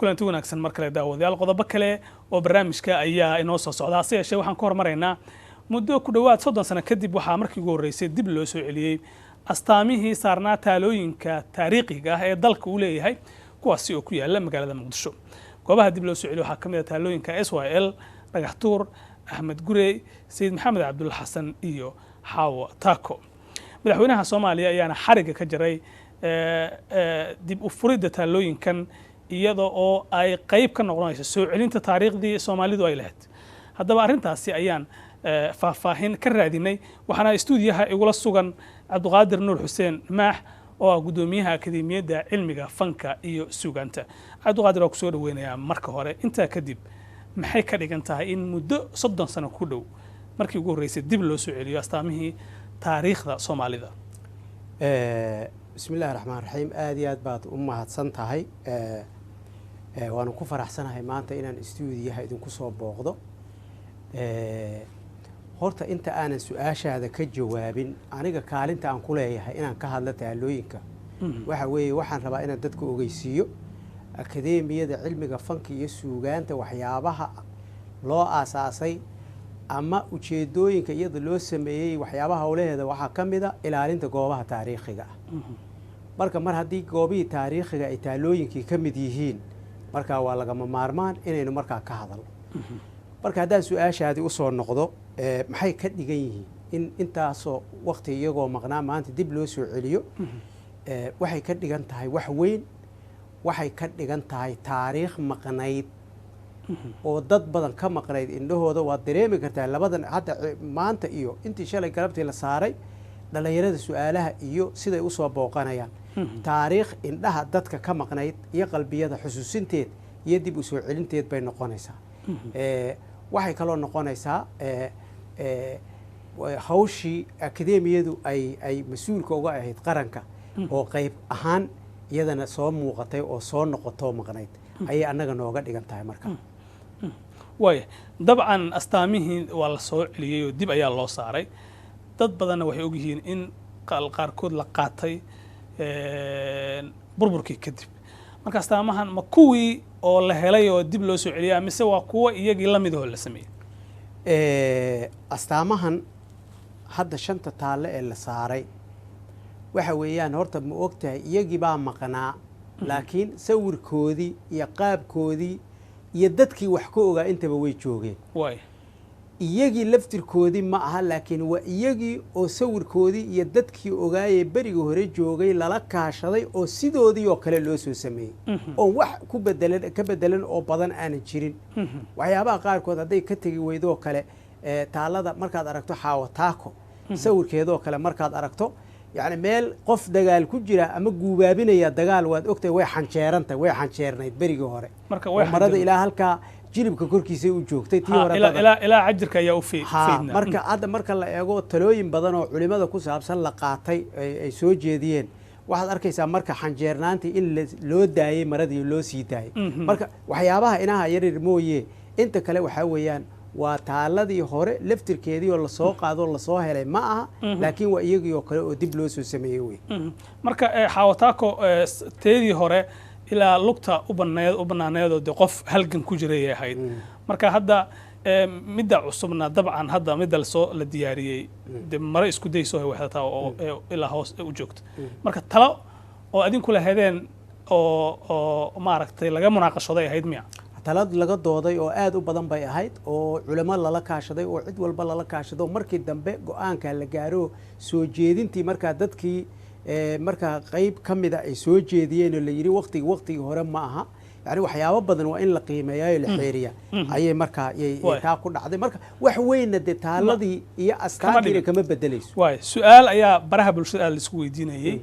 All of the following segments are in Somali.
kulanti wanaagsan mar kale daawadayaal qodobo kale oo barnaamijka ayaa inoo soo socda hase yeeshee waxaan ku hormaraynaa muddo ku dhowaad 30 sano kadib waxaa markii ugu horreysay dib loo soo celiyey astaamihii saarnaa taalooyinka taariikhiga ah ee dalka uu leeyahay kuwaasi oo ku yaala magaalada muqdisho goobaha dib loo soo celiyey waxaa ka mid ah taalooyinka SYL Dhagaxtuur Axmed Gurey Sayid Maxamed Cabdulla Xasan iyo Xaawo Taako madaxweynaha Soomaaliya ayaana xariga ka jaray dib u furidda taalooyinkan iyada oo ay qayb ka noqonayso soo celinta taariikhdii Soomaalidu ay lahayd haddaba arrintaasi ayaan faahfaahin ka raadinay waxaana stuudiyaha igula sugan Cabdiqaadir Nuur Xuseen Maax oo gudoomiyaha Akademiyadda Cilmiga Fanka iyo Suugaanta Cabdiqaadir oo ku soo dhaweynaya marka hore inta kadib maxay ka dhigan tahay in muddo 30 sano ku dhow markii ugu horreysay dib loo soo celiyo astaamihii taariikhda Soomaalida bismillaahir rahmaanir rahiim aad iyo aad baad u mahadsan tahay waanu ku faraxsanahay maanta inaan stuudiyaha idinku soo booqdo horta inta aanan su'aashaada ka jawaabin aniga kaalinta aan ku leeyahay inaan ka hadlo taalooyinka waxa weeye waxaan rabaa inaan dadka ogeysiiyo Akademiyadda Cilmiga Fanka iyo Suugaanta waxyaabaha loo aasaasay ama ujeedooyinka iyada loo sameeyay waxyaabaha hawlaheeda waxaa ka mid ah ilaalinta goobaha taariikhiga marka mar haddii goobihii taariikhiga ay taalooyinkii ka mid yihiin marka waa lagama maarmaan inaynu markaa ka hadalno marka haddaan su'aashaadii u soo noqdo maxay ka dhigan yihiin in intaasoo waqti iyagoo maqnaa maanta dib loo soo celiyo waxay ka dhigan tahay wax weyn waxay ka dhigan tahay taariikh maqnayd oo dad badan ka maqnayd indhahooda waad dareemi kartaa labadan hadda maanta iyo intii shalay galabtii la saaray dhalinyarada su'aalaha iyo siday u soo booqanayaan taariikh indhaha dadka ka maqnayd iyo qalbiyada xusuusinteed iyo dib u soo celinteed bay noqonaysaa waxay kaloo noqonaysaa hawshii akademiyadu ay mas-uulka uga ahayd qaranka oo qayb ahaan iyadana soo muuqatay oo soo noqotoo maqnayd ayay annaga nooga dhigan tahay marka waaya dabcan astaamihii waa la soo celiyey oo dib ayaa loo saaray dad badanna waxay ogyihiin in qaarkood la qaatay burburkii kadib marka astaamahan ma kuwii oo la helay oo dib loo soo celiyay mise waa kuwa iyagii la mid oo la sameeyay astaamahan hadda shanta taalle ee la saaray waxa weeyaan horta ma ogtahay iyagii baa maqnaa laakiin sawirkoodii iyo qaabkoodii iyo dadkii wax ka ogaa intaba way joogeen iyagii laftirkoodii ma aha laakiin waa iyagii oo sawirkoodii iyo dadkii ogaayee beriga hore joogay lala kaashaday oo sidoodii oo kale loo soo sameeyey oo wax ka bedelan oo badan aanan jirin waxyaabaha qaarkood hadday ka tegi weydoo kale taallada markaad aragto Xaawo Taako sawirkeedoo kale markaad aragto يعني ميل قف دجال كجرا أما جوابين يا دجال واد أكتر ويحن شيرنت ويحن شيرنت بريجو هره مرة إلى هالك جيب ككركي سوي جوك تيتي ورا إلى عجرك يا وفي مرة هذا مرة لا يجو تلوين بدنه علماء ده كوس عبسان لقاطي سوي جديين واحد أركيس مرة حنجرنانتي إلا لو داي مرة دي لو سيداي مرة وحيابها إنها يري مويه أنت كلا وحويان وتعالدي هوري لفتر كيدي ولا soo qaado la soo helay ma aha laakiin waa iyagii oo kale oo dib loo soo sameeyay marka Xaawo Taako teedii hore ilaa lugta u banaaneed oo qof halgan ku jiray ahayd marka hadda midda cusubna dabcan hadda midda la diyaariyay mara isku dayso ay waxda oo ilaa hoos u joogto marka talo oo adinku lahaydeen oo maaragtay laga munaaqashaday ahayd miya talad laga dooday oo aad u badan bay ahayd oo culimo lala kaashaday oo cid walba lala kaashado markii dambe go'aanka la gaaro soo jeedintii marka dadkii marka qayb kamida ay soo jeediyeen oo la yiri waqtigi hore ma aha yani waxyaabo badan waa in la qiimeeyo la xeeriya ayay marka taa ku dhacday marka wax weyn de taaladii iyo astaantii kama bedelayso waay su'aal ayaa baraha bulshada la isku weydiinayay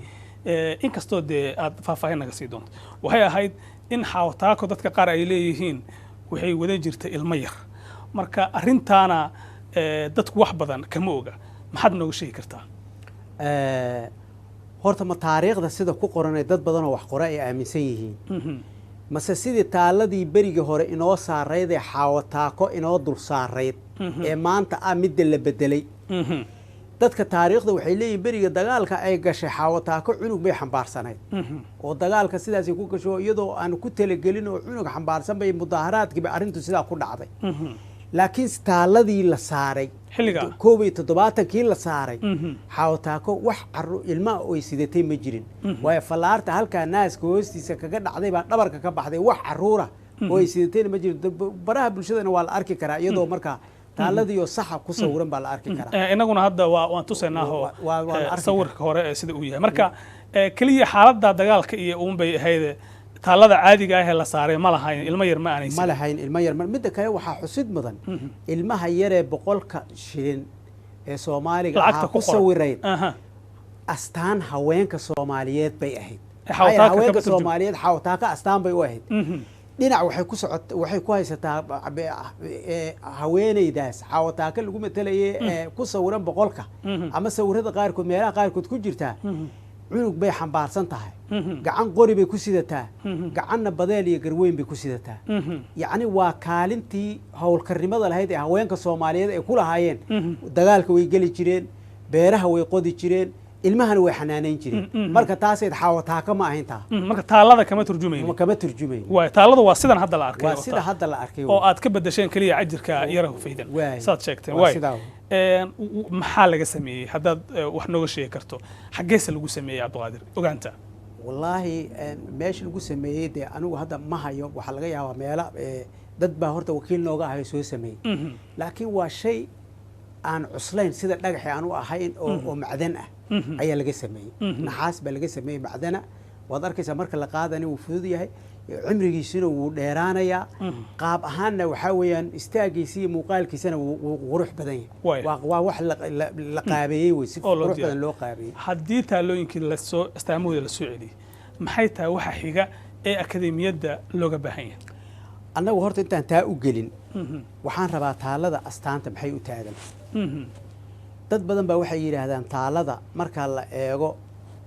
in kastoo de aad faahfaahin naga sii doonto waxay ahayd in Xaawo Taako dadka qaar ay leeyihiin waxay wada jirtay ilmo yar marka arintaana dadku wax badan kama oga maxaad nooga sheegi kartaa horta ma taariikhda sida ku qoran dad badan oo wax qoray ay aaminsan yihiin mase sidii taaladii beriga hore inoo saareyd ee Xaawo Taako inoo dul saareyd ee maanta mid la bedelay dadka taariikhda waxay leeyihiin beriga dagaalka ay gashay xaawataako cunug bay xambaarsanayd oo dagaalka sidaasay ku gasho iyadoo aan ku talagelin oo cunug xambaarsan bay mudaaharaadkiiba arrintu sidaa ku dhacday laakiin taaladii la saaray xilliga 71kii la saaray xaawataako wax ilmaha oo ay sidatay ma jirin waayo fallaarta halkaa naaska hoostiisa kaga dhacday baa dhabarka ka baxday wax caruura oo ay sidatayna ma jirin baraha bulshadana waa la arki karaa iyadoo markaa taaladii oo saxa ku sawiran baa la arki karaa inaguna hadda waan tusaynaaho sawirka hore sida uu yahay marka kaliya xaaladda dagaalka iyo uun bay ahayd taalada caadiga ah ee la saaray ma lahayn ilmo yar ma aanaysan ma lahayn ilmo yar midda kale waxaa xusid mudan ilmaha yaree 100 shilin ee Soomaaliga ku sawirayn astaan haweenka Soomaaliyeed bay ahayd haweenka Soomaaliyeed xaawataaka astaan bay u ahayd dhinac waxay ku haysataa haweeneydaas xaawataaka lagu matalayay ku sawiran 100ka ama sawirada qaarkood meelaha qaarkood ku jirtaa cunug bay xambaarsan tahay gacan qori bay ku sidataa gacanna badeel iyo garweyn bay ku sidataa yacni waa kaalintii howlkarnimada lahayd ee haweenka Soomaaliyeed ay ku lahaayeen dagaalka way geli jireen beeraha way qodi jireen ilmahana way xanaaneyn jireen marka taaseed xaawataaka ma ahayn taa marka taalada kama turjumayn waa taalada waa sidan hadda la arkay waa sida hadda la arkay oo aad ka bedesheen kaliya ajirka yaraha faydan saad sheegteen way maxaa laga sameeyay haddaad wax nooga sheegi karto xaggeese lagu sameeyey Cabdiqaadir ogaanta wallaahi meesha lagu sameeyey dee anigu hadda ma hayo waxaa laga yaabaa meela dad baa horta wakiil nooga ahay soo sameeyey laakiin waa shay aan cuslayn sida dhagaxii aan u ahayn oo macdan ah ayaa laga sameeyey naxaas baa laga sameeyey macdana waad arkaysaa marka la qaadani wuu fudud yahay cimrigiisuna wuu dheeraanayaa qaab ahaanna waxaa weeyaan istaagiisa iyo muuqaalkiisana wuu qurux badan yahay waa wax la qaabeeyey wey si qurux badan loo qaabeeyey haddii taalooyinkii lasoo astaamahooda la soo celiyey maxay tahay waxa xiga ee akademiyadda looga baahan yahay annagu horta intaan taa u gelin waxaan rabaa taalada astaanta maxay u taagan dad badan baa waxay yidhaahdaan taalada marka la eego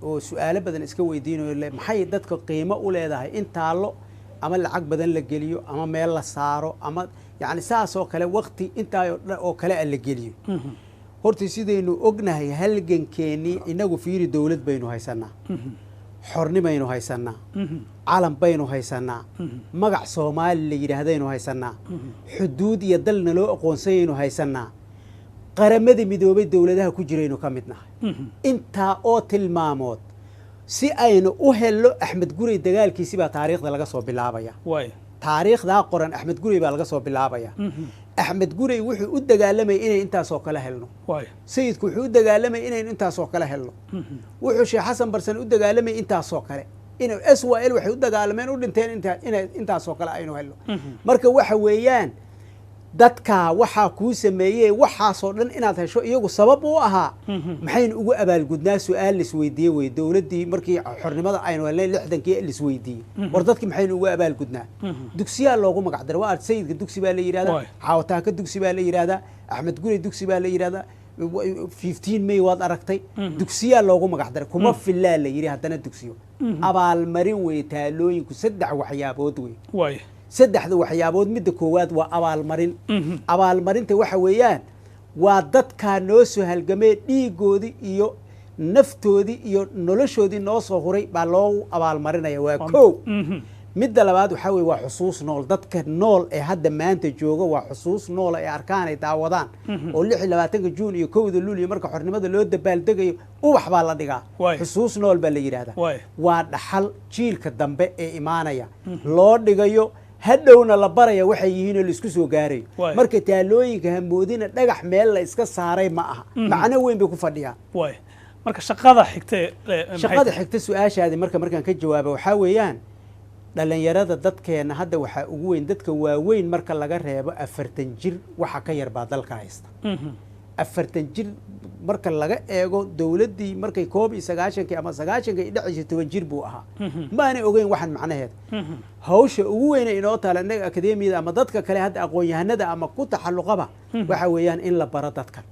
oo su'aalo badan iska weydiinayo maxay dadka qiimo u leedahay in taalo ama lacag badan la geliyo ama meel la saaro ama yacni saas oo kale waqti intaa oo kale la geliyo horta sidaynu ognahay halgankeennii inagu fiiri dawlad baynu haysanaa xornimaynu haysanaa calan baynu haysanaa magac Soomaali la yidhaahdaynu haysanaa xuduud iyo dal naloo aqoonsayaynu haysanaa qaramadii midoobay dawladaha ku jiraynu ka mid nahay intaa oo tilmaamood si aynu u helno Axmed Gurey dagaalkiisii baa taariikhda laga soo bilaabaya taariikhda qoran Axmed Gurey baa laga soo bilaabaya Axmed Gurey wuxuu u dagaalamay inay intaas oo kale helno sayidku wuxuu u dagaalamay inay intaas oo kale helno wuxuu Sheekh Xasan Barsan u dagaalamay intaas oo kale inay SYL waxay u dagaalameen u dhinteen intaas oo kale aynu helno marka waxa weeyaan dadka waxa ku sameeyay waxa soo dhan inaad hesho iyagu sabab u ahaa maxaynu ugu abaalgudnaa su'aal la isweydiiyay way dawladii markii xornimada aynu helnay 60kii la isweydiiyay war dadkii maxaynu ugu abaalgudnaa dugsiya loogu magac daray waa sayidka dugsi baa la yiraahdaa xaawataaka dugsi baa la yiraahdaa Axmed Gurey dugsi baa la yiraahdaa 15 May waad aragtay dugsiya loogu magac daray kuma filaa la yiri haddana dugsiyo abaal marin way taalooyinku saddex waxyaabood way saddexda waxyaabood midda koowaad waa abaalmarinta waxa weeyaan waa dadka noo soo halgamay dhiigoodii iyo naftoodii iyo noloshoodii noo soo huray baa loo abaalmarinaya waa koow midda labaad waxa weeye waa xusuus nool dadka nool ee hadda maanta jooga waa xusuus nool ee arkaan ay daawadaan oo 26 Juun iyo 1 Luulyo marka xornimada loo dabaaldegayo ubax baa la dhigaa xusuus nool baa la yiraahdaa waa dhaxal jiilka dambe ee imaanaya loo dhigayo hadhowna la baraya waxay yihiin oo la isku soo gaaray marka taalooyinka hamoodina dhagax meel la iska saaray ma aha macna weyn bay ku fadhiyaan marka shaqada xigta su'aashaadi markaan ka jawaabo waxa weeyaan dhalinyarada dadkeena hadda waxa ugu weyn dadka waaweyn marka laga reebo 40 jir waxa ka yar baa dalka haysta 40 jir marka laga eego dawladii markay 19 ama 90 dhacaysa 10 jir buu ahaa ma aanay ogeyn waxan macnaheed hawsha ugu weyn ee inoo taala anaga akademiyada ama dadka kale hadda aqoon-yahanada ama ku taxalluqaba waxa weeyaan in la baro dadkan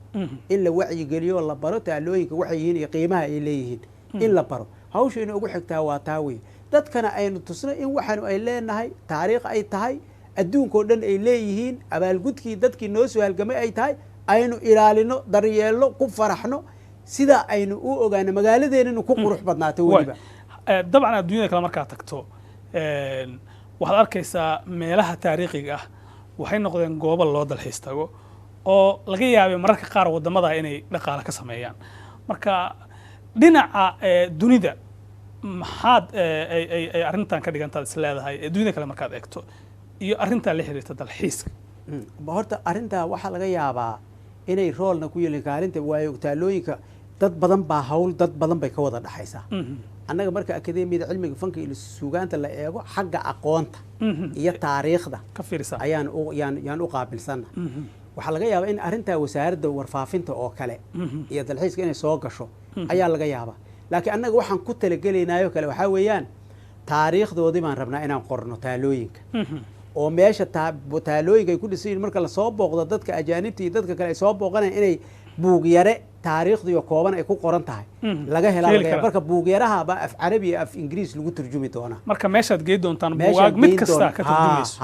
in la wacyi geliyo la baro taalooyinka waxay yihiin iyo qiimaha ay leeyihiin in la baro hawsha inuu ugu xigtaa waa taawi dadkana aynu tusno in waxaanu ay leenahay taariikh ay tahay adduunka oo dhan ay leeyihiin abaalgudkii dadkii noo soo halgamay ay tahay aynu ilaalino daryeelno ku faraxno sida aynu u ogaano magaaladeennanu ku qurux badnaato weliba dabcan adduunyada kale markaad tagto waxaad arkaysaa meelaha taariikhiga ah waxay noqdeen goobo loo dalxiis tago oo laga yaabay mararka qaar waddamada inay dhaqaale ka sameeyaan marka dhinaca dunida maxaad ay arrintan ka dhigantaad is leedahay dunida kale markaad eegto iyo arrintaa la xiriirta dalxiiska horta arrintaa waxaa laga yaabaa inay roolna ku yeelin kaalinta waayo taalooyinka dad badan baa hawl dad badan bay ka wada dhaxaysaa annaga marka akademiyada cilmiga fanka iyo suugaanta la eego xagga aqoonta iyo taariikhda ka fiirsa yaan u qaabilsanna waxaa laga yaabaa in arrintaa wasaaradda warfaafinta oo kale iyo dalxiiska inay soo gasho ayaa laga yaabaa laakiin annaga waxaan ku talagelaynaayo kale waxaa weeyaan taariikhdoodii baan rabnaa inaan qorno taalooyinka oo meesha taalooyinka ay ku dhisan yihiin marka lasoo booqdo dadka ajaanibta iyo dadka kale ay soo booqanayaan inay buugyare taariikhdiyo kooban ay ku qoran tahay laga helaa laga yaabaa marka buugyaraha baa af carabi iyo af ingiriis lagu turjumi doonaa marka meeshaad geey doontaan buugaag mid kasta ka turjumayso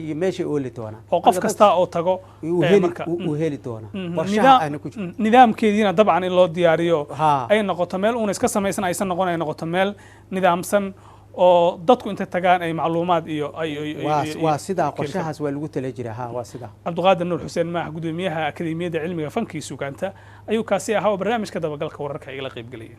iyo meeshay ooli doonaa oo qof kasta oo tago uu heli doonaa nidaamkeediina dabcan in loo diyaariyo ay noqoto meel uuna iska samaysan aysan noqon ay noqoto meel nidaamsan oo dadku intay tagaan ay macluumaad iyo waa sidaa qorshahaas waa lagu tala jiraa waa sidaa cabdiqaadir nuur xuseen maax gudoomiyaha akademiyada cilmiga fanka iyo suugaanta ayuu kaasi ahaa oo barnaamijka dabagalka wararka igala qayb gelaya